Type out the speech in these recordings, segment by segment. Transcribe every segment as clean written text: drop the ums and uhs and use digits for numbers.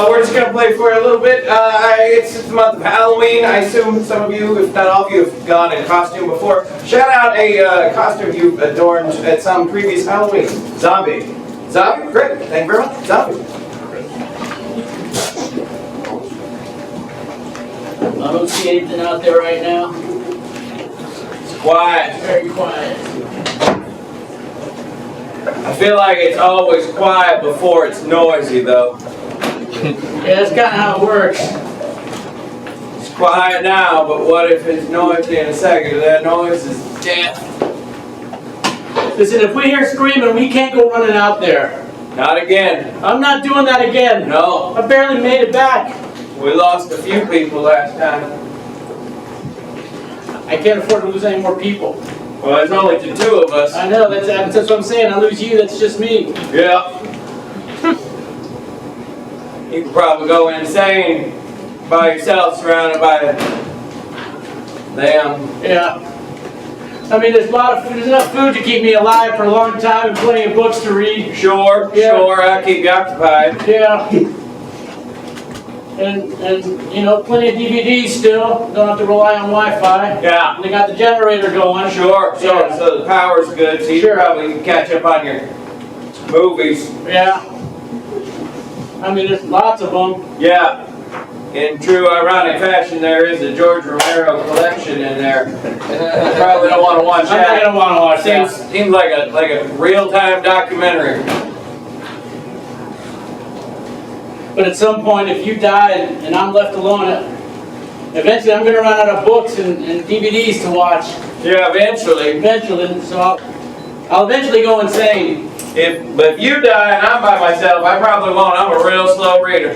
We're just gonna play for you a little bit. It's the month of Halloween. I assume some of you, if not all of you, have gone in costume before. Shout out a costume you've adorned at some previous Halloween. Zombie. Zombie? Great. Thank you very much. Zombie. I don't see anything out there right now. It's quiet. Very quiet. I feel like it's always quiet before it's noisy, though. Yeah, that's kind of how it works. It's quiet now, but what if it's noisy in a second? That noise is death. Listen, if we hear screaming, we can't go running out there. Not again. I'm not doing that again. No. I barely made it back. We lost a few people last time. I can't afford to lose any more people. Well, there's only the two of us. I know, that's what I'm saying. I lose you, that's just me. Yeah. You could probably go insane by yourself, surrounded by them. Yeah. I mean, there's enough food to keep me alive for a long time and plenty of books to read. Sure, Yeah. sure, I'll keep you occupied. Yeah. And you know, plenty of DVDs still. Don't have to rely on Wi-Fi. Yeah. And they got the generator going. Sure, Yeah. so the power's good, so you Sure. probably can catch up on your movies. Yeah. I mean, there's lots of them. Yeah. In true ironic fashion, there is a George Romero collection in there. You probably don't want to watch I'm that. not gonna want to watch that. Seems like a real-time documentary. But at some point, if you die and I'm left alone, eventually I'm gonna run out of books and DVDs to watch. Yeah, eventually. Eventually, so I'll eventually go insane. But if you die and I'm by myself, I probably won't. I'm a real slow reader.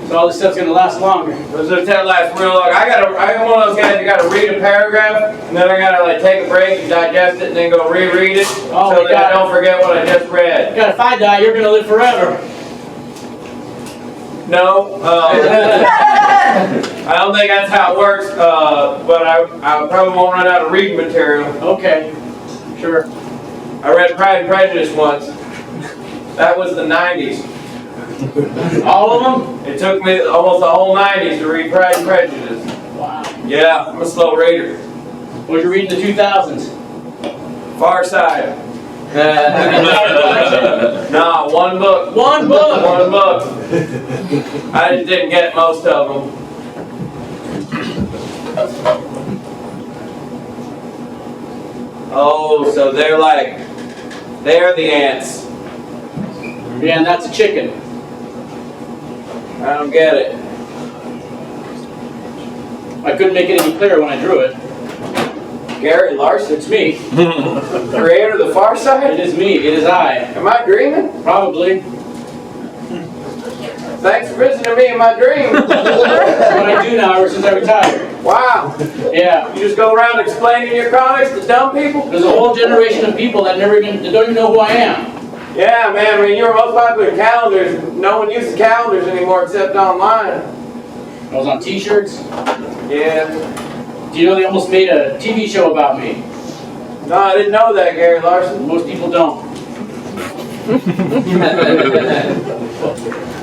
So all this stuff's gonna last longer. That lasts real long. I'm one of those guys that gotta read a paragraph and then I gotta like take a break and digest it and then go reread it Oh, so that I don't forget what I just read. God, if I die, you're gonna live forever. No, I don't think that's how it works. But I probably won't run out of reading material. Okay, sure. I read Pride and Prejudice once. That was the 90s. All of them? It took me almost the whole 90s to read Pride and Prejudice. Wow. Yeah, I'm a slow reader. What did you read in the 2000s? Far Side. Nah, one book. One book? One book. I just didn't get most of them. Oh, so they're the ants. Yeah, and that's a chicken. I don't get it. I couldn't make it any clearer when I drew it. Gary Larson, It's me. creator of The Far Side? It is me. It is I. Am I dreaming? Probably. Thanks for visiting me in my dream. That's what I do now ever since I retired. Wow. Yeah. You just go around explaining your comics to dumb people? There's a whole generation of people that don't even know who I am. Yeah, man, I mean, you were most popular in calendars. No one uses calendars anymore except online. I was on t-shirts. Yeah. Do you know they almost made a TV show about me? No, I didn't know that, Gary Larson. Most people don't.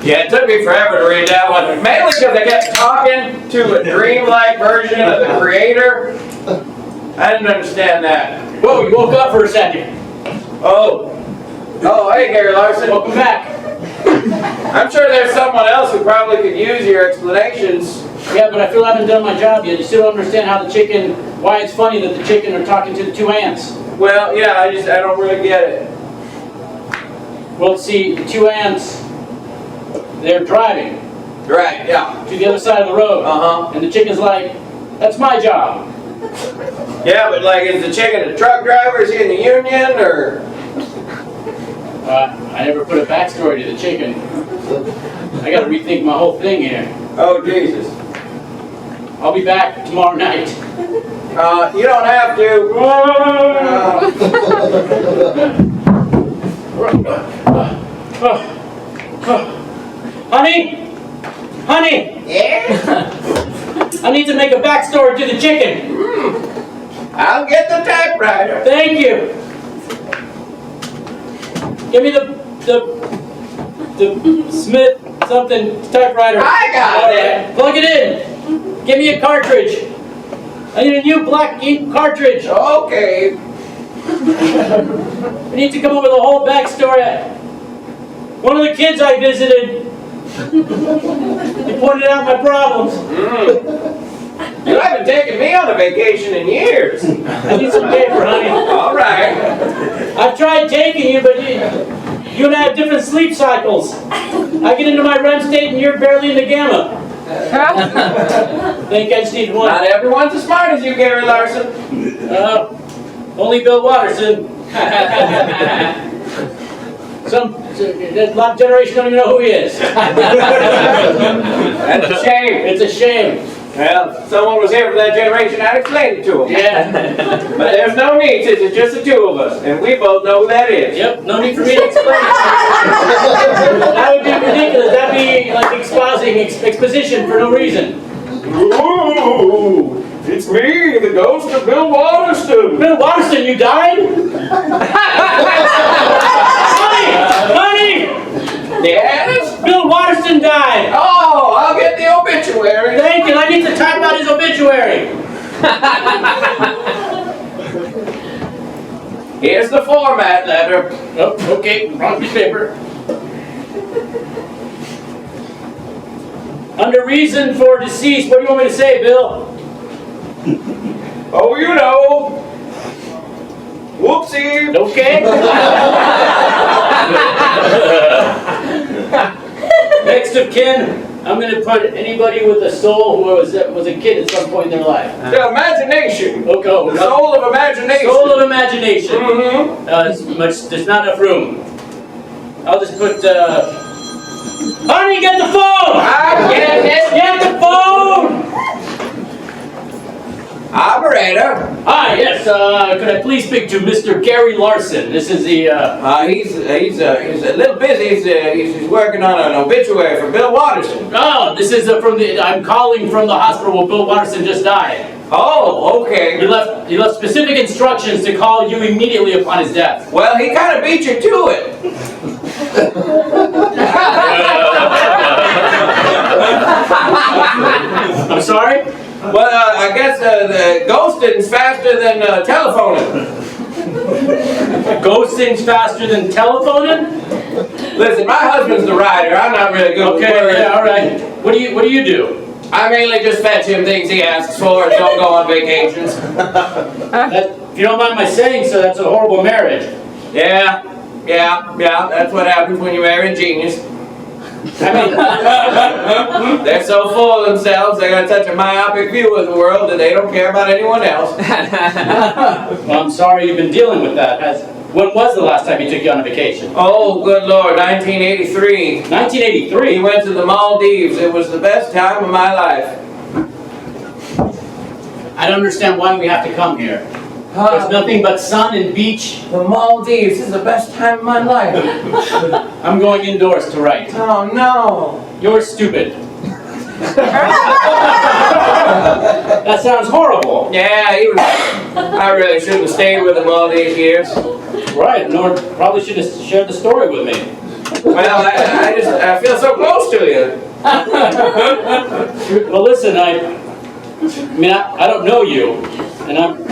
Yeah, it took me forever to read that one. Mainly because I kept talking to a dreamlike version of the creator. I didn't understand that. Whoa, you woke up for a second. Oh, hey, Gary Larson. Welcome back. I'm sure there's someone else who probably could use your explanations. Yeah, but I feel I haven't done my job yet. You still don't understand how why it's funny that the chicken are talking to the two ants. Well, yeah, I don't really get it. Well, see, the two ants, they're driving Right, yeah. to the other side of the road. Uh-huh. And the chicken's like, that's my job. Yeah, but like, is the chicken a truck driver? Is he in the union, or? I never put a backstory to the chicken. I gotta rethink my whole thing here. Oh, Jesus. I'll be back tomorrow night. You don't have to. Honey? Honey? Yeah? I need to make a backstory to the chicken. I'll get the typewriter. Thank you. Give me the the Smith something typewriter. I got it. Plug it in. Give me a cartridge. I need a new black ink cartridge. Okay. I need to come up with a whole backstory. One of the kids I visited, he pointed out my problems. You haven't taken me on a vacation in years. I need some paper, honey. All right. I've tried taking you, but you and I have different sleep cycles. I get into my REM state and you're barely in the gamma. Think I just need one. Not everyone's as smart as you, Gary Larson. Only Bill Watterson. That lot generation don't even know who he is. That's a shame. It's a shame. Well, if someone was here for that generation, I'd explain it to them. Yeah. But there's no need, since it's just the two of us, and we both know who that is. Yep, no need for me to explain it. That would be ridiculous. That'd be like exposing exposition for no reason. Ooh, it's me, the ghost of Bill Watterson. Bill Watterson, you died? Honey! Yes? Bill Watterson died! Oh, I'll get the obituary. Thank you, I need to type out his obituary. Here's the format letter. Oh, okay, wrong piece of paper. Under reason for deceased, what do you want me to say, Bill? Oh, you know. Whoopsie. Okay. Next of kin, I'm going to put anybody with a soul who was a kid at some point in their life. The imagination. Okay. The soul of imagination. Soul of imagination. Mm-hmm. There's not enough room. I'll just put, honey, get the phone! Get the phone! Operator. Hi, yes, could I please speak to Mr. Gary Larson? This is the, He's a little busy. He's working on an obituary for Bill Watterson. oh, this is I'm calling from the hospital where Bill Watterson just died. Oh, okay. He left specific instructions to call you immediately upon his death. Well, he kind of beat you to it. I'm sorry? Well, I guess the ghosting's faster than telephoning. Ghosting's faster than telephoning? Listen, my husband's the rider. I'm not really good with Okay, words. yeah, all right. What do you do? I mainly just fetch him things he asks for and don't go on vacations. If you don't mind my saying so, that's a horrible marriage. Yeah. That's what happens when you marry a genius. I mean, They're so full of themselves, they got such a myopic view of the world that they don't care about anyone else. well, I'm sorry you've been dealing with that. When was the last time he took you on a vacation? Oh, good Lord, 1983. 1983? He went to the Maldives. It was the best time of my life. I don't understand why we have to come here. There's nothing but sun and beach. The Maldives is the best time of my life. I'm going indoors to write. Oh, no. You're stupid. That sounds horrible. Yeah, I really shouldn't have stayed with him all these years. Right, nor probably should have shared the story with me. Well, I feel so close to you. Well, listen, I don't know you, and I'm.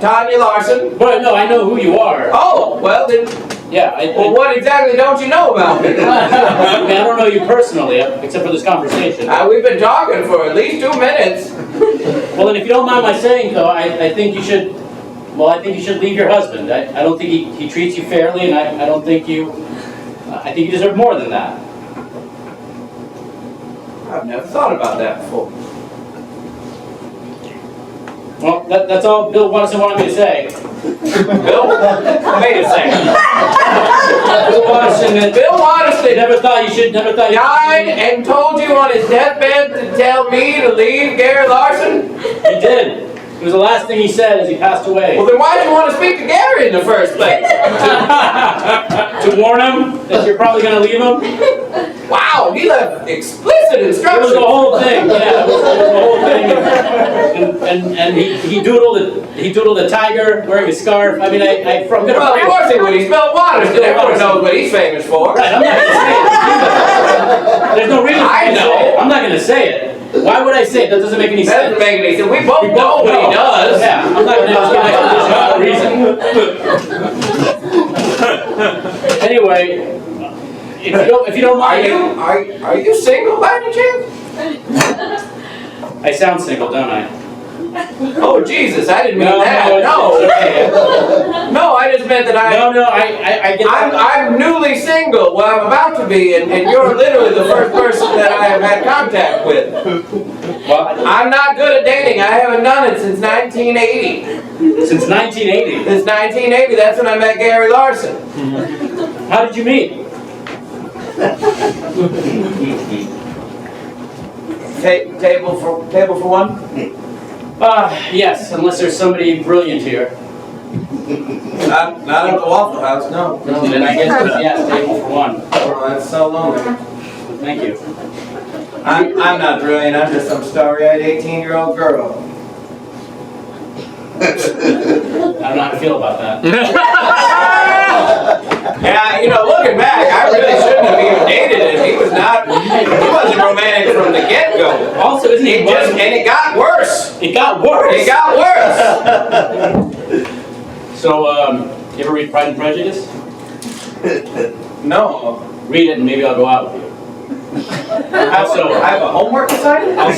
Tanya Larson. But no, I know who you are. Oh, well then. Yeah. Well, what exactly don't you know about me? I mean, I don't know you personally, except for this conversation. We've been talking for at least 2 minutes. Well, then, if you don't mind my saying, though, I think you should. Well, I think you should leave your husband. I don't think he treats you fairly, and I don't think you. I think you deserve more than that. I've never thought about that before. Well, that's all Bill Watterson wanted me to say. Bill? Wait a second. Bill Watterson never thought you should. Died and told you on his deathbed to tell me to leave Gary Larson? He did. It was the last thing he said as he passed away. Well, then why did you want to speak to Gary in the first place? To warn him that you're probably going to leave him? Wow, he left explicit It was instructions. the whole thing, yeah, it was the whole thing. And he doodled a tiger wearing a scarf. I mean, I'm gonna Well, of course he would. He smelled waters, and everyone knows what he's famous for. Right, I'm not gonna say it. There's no reason for me to I know. say it. I'm not gonna say it. Why would I say it? That doesn't make any That sense. doesn't make any sense. We both know what he does. Yeah, I'm not gonna ask an explanation for no reason. Anyway, if you don't mind, Are you single by any chance? I sound single, don't I? Oh Jesus, I didn't mean that. No. It's okay. No, I just meant that I get I'm newly single. Well, I'm about to be, and you're literally the first person that I have had contact with. Well, I'm not good at dating. I haven't done it since 1980. since 1980. Since 1980, that's when I met Gary Larson. How did you meet? Table for one? Yes, unless there's somebody brilliant here. Not at the Waffle House, no. Then I guess yes, table for one. Oh, that's so lonely. Thank you. I'm not brilliant. I'm just some starry-eyed 18-year-old girl. I don't know how to feel about that. Yeah, looking back, I really shouldn't have even dated him. He wasn't romantic from the get-go. Also, isn't he? And it got worse. It got worse. It got worse. So, you ever read Pride and Prejudice? No. Read it, and maybe I'll go out with you. I have a homework assignment? Yeah,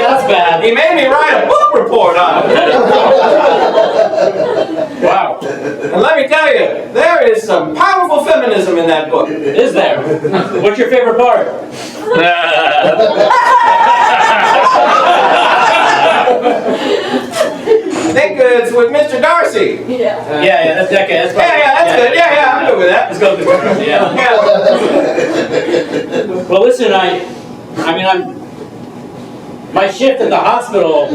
that's bad. He made me write a book report on it. Wow. And let me tell you, there is some powerful feminism in that book. Is there? What's your favorite part? I think it's with Mr. Darcy. Yeah, that's okay. That's Yeah, that's good. Yeah, I'm good with that. Let's go with Mr. Darcy, yeah. Well, listen, my shift at the hospital,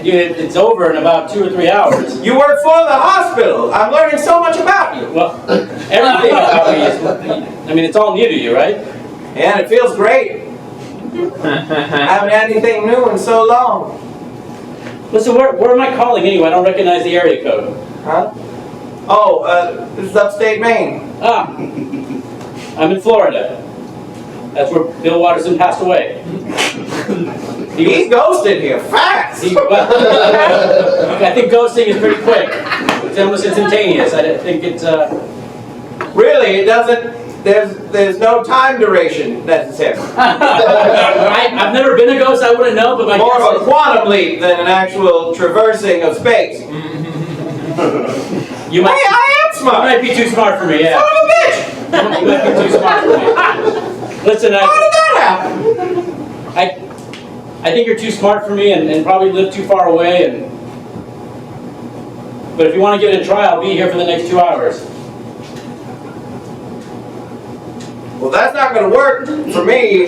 it's over in about 2 or 3 hours. You work for the hospital. I'm learning so much about you. Well, everything about me is, it's all new to you, right? And it feels great. I haven't had anything new in so long. Listen, where am I calling anyway? I don't recognize the area code. Huh? Oh, this is upstate Maine. I'm in Florida. That's where Bill Watterson passed away. He ghosted here fast. I think ghosting is pretty quick. It's almost instantaneous. I think it's... Really, it doesn't... There's no time duration necessary. I've never been a ghost, I wouldn't know, but my More guess of a quantum leap than an actual traversing of space. you might, I am you smart. might be too smart for me, yeah. Son of a bitch! You might be too smart for me. Listen, How did that happen? I think you're too smart for me and probably live too far away. But if you want to give it a try, I'll be here for the next 2 hours. Well, that's not going to work for me.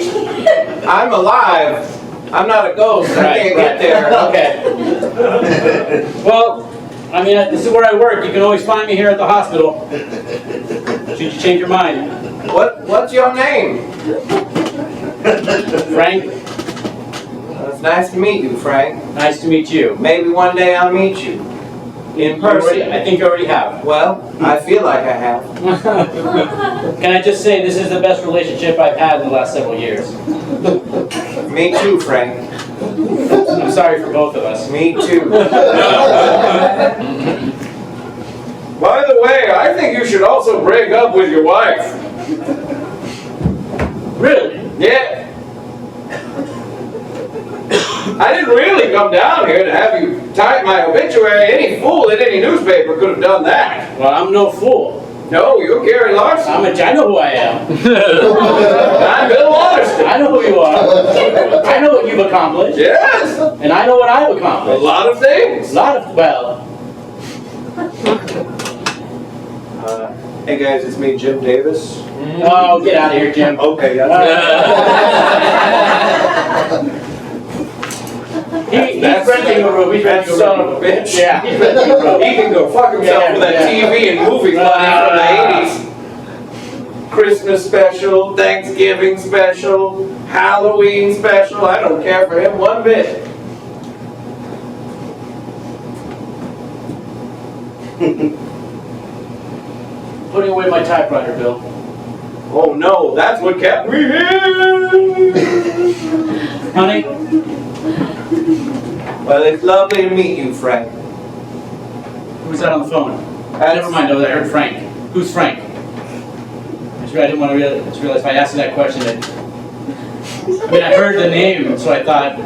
I'm alive. I'm not a ghost. I can't get there. Okay. Well, this is where I work. You can always find me here at the hospital. Should you change your mind? What's your name? Frank? It's nice to meet you, Frank. Nice to meet you. Maybe one day I'll meet you. In person. I think you already have. Well, I feel like I have. Can I just say this is the best relationship I've had in the last several years. Me too, Frank. I'm sorry for both of us. Me too. By the way, I think you should also break up with your wife. Really? Yeah. I didn't really come down here to have you type my obituary. Any fool in any newspaper could have done that. Well, I'm no fool. No, you're Gary Larson. I know who I am. I'm Bill Watterson. I know who you are. I know what you've accomplished. Yes. And I know what I've A accomplished. lot of things. Hey guys, it's me, Jim Davis. Oh, get out of here, Jim. Okay. He's renting a room. He's That renting a son room. of a bitch. Yeah, he's renting a room. He can go fuck himself with that TV and movie money from the 80s. Christmas special, Thanksgiving special, Halloween special. I don't care for him one bit. Putting away my typewriter, Bill. Oh no, that's what kept me here! Honey? Well, it's lovely to meet you, Frank. Who's that on the phone? Never mind, I heard Frank. Who's Frank? I didn't want to realize if I asked you that question, I heard the name, so I thought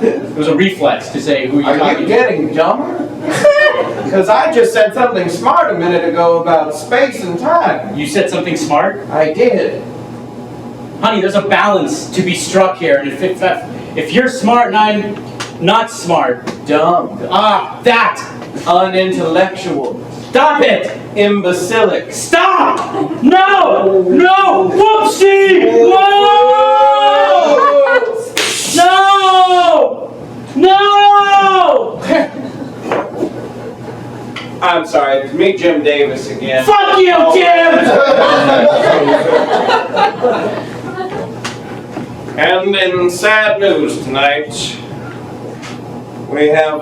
it was a reflex to say who you're talking to. Are you getting dumber? Because I just said something smart a minute ago about space and time. You said something smart? I did. Honey, there's a balance to be struck here, and if you're smart and I'm not smart. Dumb. Ah, that! Unintellectual. Stop it! Imbecilic. Stop! No! No! Whoopsie! No! No! I'm sorry, it's me, Jim Davis, again. Fuck you, Jim! And in sad news tonight, we have,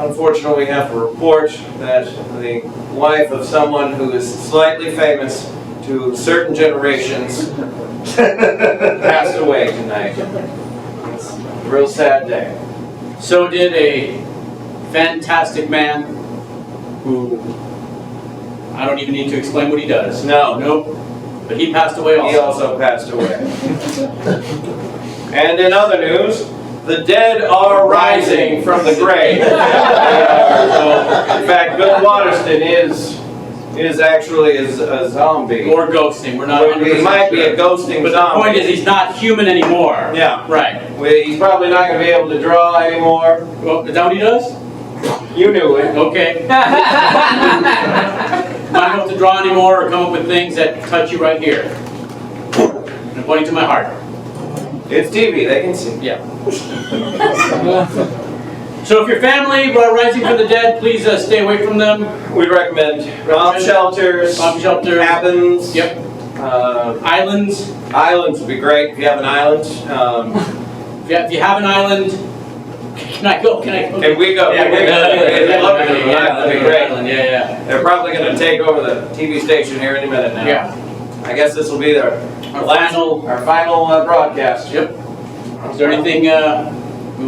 unfortunately, we have to report that the wife of someone who is slightly famous to certain generations passed away tonight. It's a real sad day. So did a fantastic man who, I don't even need to explain what he does. No. Nope. But he passed away also. He also passed away. And in other news, the dead are rising from the grave. In fact, Bill Waterston is actually a zombie. Or ghosting. We're not 100% He might be a ghosting But zombie. the point is, he's not human anymore. Yeah. Right. He's probably not going to be able to draw anymore. Well, is that what he does? You knew it. Okay. Not able to draw anymore or come up with things that touch you right here. And I'm pointing to my heart. It's TV, they can see. Yeah. So if your family are rising from the dead, please stay away from them. We'd recommend bomb shelters, cabins. Yep. Islands. Islands would be great if you have an island. If you have an island, can I go? Can we go? Yeah, That'd be great. Yeah. They're probably going to take over the TV station here any minute now. Yeah. I guess this will be our final broadcast. Yep. Is there anything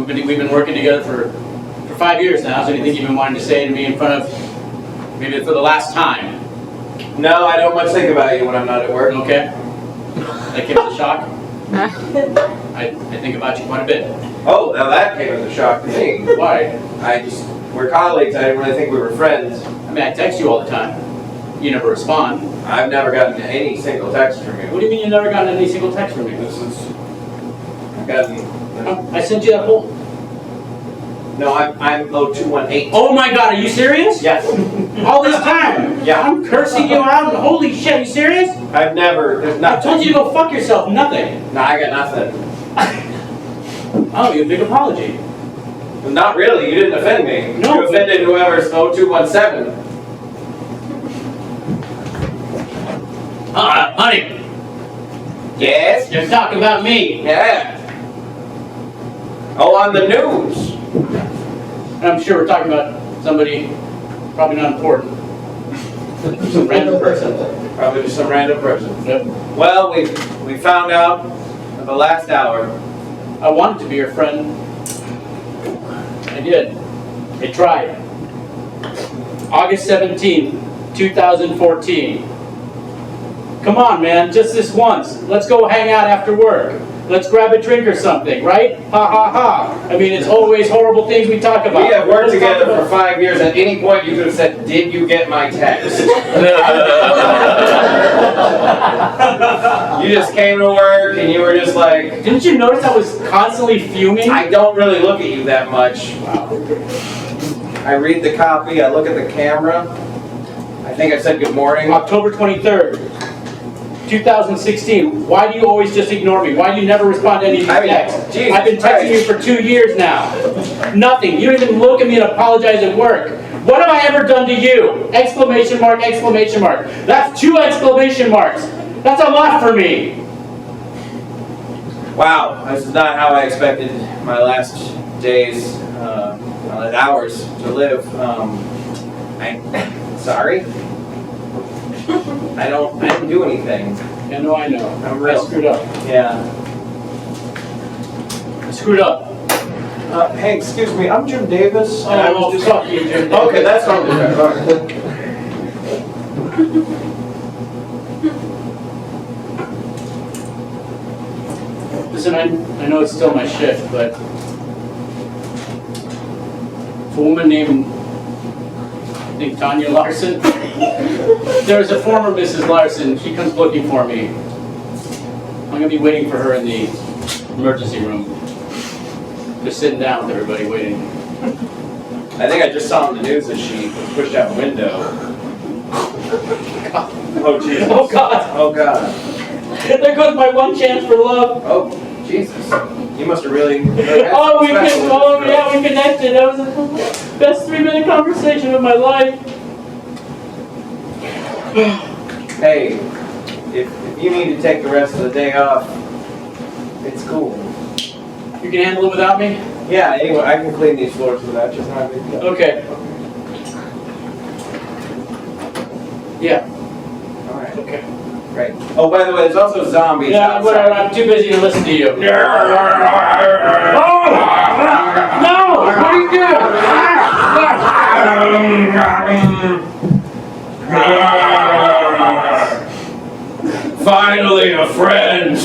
we've been working together for 5 years now? Is there anything you've been wanting to say to me in front of maybe for the last time? No, I don't much think about you when I'm not at work. Okay. That came as a shock. I think about you quite a bit. Oh, now that came as a shock to me. Why? We're colleagues. I didn't really think we were friends. I mean, I text you all the time. You never respond. I've never gotten any single text from you. What do you mean you've never gotten any single text from me? I've gotten. I sent you that whole. No, I'm 0218. Oh my God, are you serious? Yes. All this time? Yeah. I'm cursing you out. Holy shit, are you serious? I've never. There's I nothing. told you to go fuck yourself. Nothing. No, I got nothing. Oh, you have a big apology. Not really. You didn't offend me. No. You offended whoever's 0217. Honey, Yes. you're talking about me. Yeah. Oh, on the news. And I'm sure we're talking about somebody probably not important. Some random person. Probably just some random person. Yep. Well, we found out at the last hour. I wanted to be your friend. I did. I tried. August 17th, 2014. Come on, man, just this once. Let's go hang out after work. Let's grab a drink or something, right? Ha ha ha. I mean, it's always horrible things we talk about. We have worked together for 5 years. At any point, you could have said, "Did you get my text?" You just came to work and you were just like. Didn't you notice I was constantly fuming? I don't really look at you that much. Wow. I read the copy. I look at the camera. I think I said good morning. October 23rd, 2016. Why do you always just ignore me? Why do you never respond to any of these texts? Jesus I've been texting Christ. you for 2 years now. Nothing. You don't even look at me and apologize at work. What have I ever done to you? Exclamation mark, exclamation mark. That's 2 exclamation marks. That's a lot for me. Wow, this is not how I expected my last days, hours to live. I'm sorry. I didn't do anything. Yeah, no, I know. I'm real. I screwed up. Yeah. I screwed up. Hey, excuse me, I'm Jim Davis. And I was just... fuck you, Jim. Okay, that's what I'm doing. All right. Listen, I know it's still my shift, but if a woman named, I think, Tanya Larson, there's a former Mrs. Larson, she comes looking for me. I'm going to be waiting for her in the emergency room. Just sitting down with everybody waiting. I think I just saw on the news that she pushed out a window. Oh, Jesus. Oh, God. Oh, God. There goes my one chance for love. Oh, Jesus. You must have really... We connected. That was the best 3-minute conversation of my life. Hey, if you need to take the rest of the day off, it's cool. You can handle it without me? Yeah, anyway, I can clean these floors without you. It's not a big deal. Okay. Yeah. All right. Okay. Great. Oh, by the way, there's also zombies Yeah, outside. whatever. I'm too busy to listen to you. Oh! No! What are you doing? Finally, a friend.